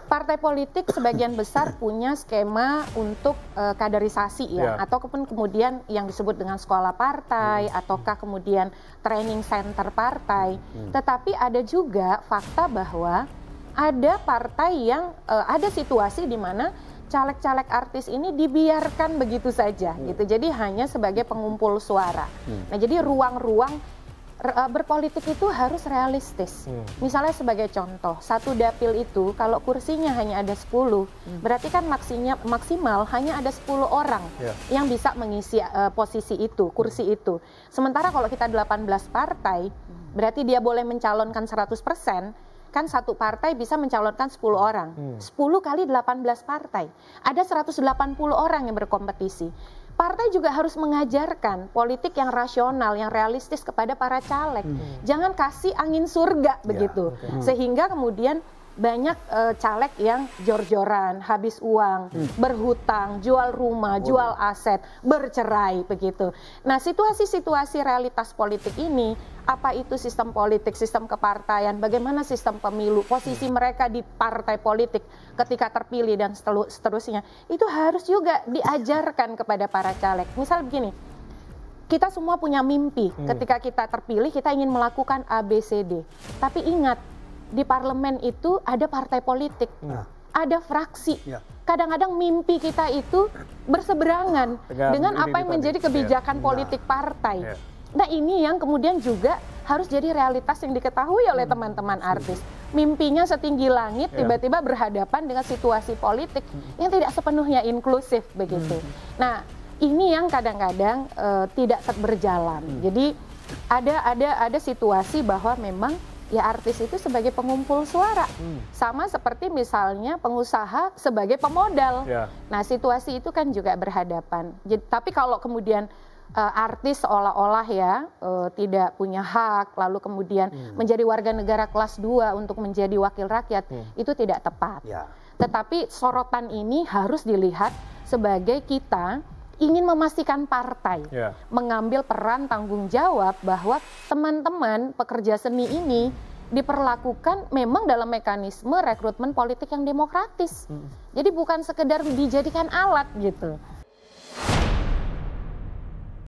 Partai politik sebagian besar punya skema untuk kaderisasi ya, ataupun kemudian yang disebut dengan sekolah partai, ataukah kemudian training center partai. Tetapi ada juga fakta bahwa ada partai yang ada situasi di mana caleg-caleg artis ini dibiarkan begitu saja gitu. Jadi hanya sebagai pengumpul suara. Nah, jadi ruang-ruang berpolitik itu harus realistis. Misalnya sebagai contoh, satu dapil itu kalau kursinya hanya ada 10, berarti kan maksimal hanya ada 10 orang yang bisa mengisi posisi itu, kursi itu. Sementara kalau kita 18 partai, berarti dia boleh mencalonkan 100%, kan satu partai bisa mencalonkan 10 orang. 10 kali 18 partai. Ada 180 orang yang berkompetisi. Partai juga harus mengajarkan politik yang rasional, yang realistis kepada para caleg. Jangan kasih angin surga begitu. Sehingga kemudian banyak caleg yang jor-joran, habis uang, berhutang, jual rumah, jual aset, bercerai begitu. Nah, situasi-situasi realitas politik ini, apa itu sistem politik, sistem kepartaian, bagaimana sistem pemilu, posisi mereka di partai politik ketika terpilih dan seterusnya, itu harus juga diajarkan kepada para caleg. Misal begini, kita semua punya mimpi ketika kita terpilih, kita ingin melakukan ABCD. Tapi ingat, di parlemen itu ada partai politik, ada fraksi. Kadang-kadang mimpi kita itu berseberangan dengan apa yang menjadi kebijakan politik partai. Nah, ini yang kemudian juga harus jadi realitas yang diketahui oleh teman-teman artis. Mimpinya setinggi langit, tiba-tiba berhadapan dengan situasi politik yang tidak sepenuhnya inklusif begitu. Nah, ini yang kadang-kadang tidak berjalan. Jadi ada situasi bahwa memang ya artis itu sebagai pengumpul suara, sama seperti misalnya pengusaha sebagai pemodal. Nah, situasi itu kan juga berhadapan. Tapi kalau kemudian artis seolah-olah ya tidak punya hak, lalu kemudian menjadi warga negara kelas 2 untuk menjadi wakil rakyat, itu tidak tepat. Tetapi sorotan ini harus dilihat sebagai kita ingin memastikan partai mengambil peran tanggung jawab bahwa teman-teman pekerja seni ini diperlakukan memang dalam mekanisme rekrutmen politik yang demokratis. Jadi bukan sekedar dijadikan alat gitu.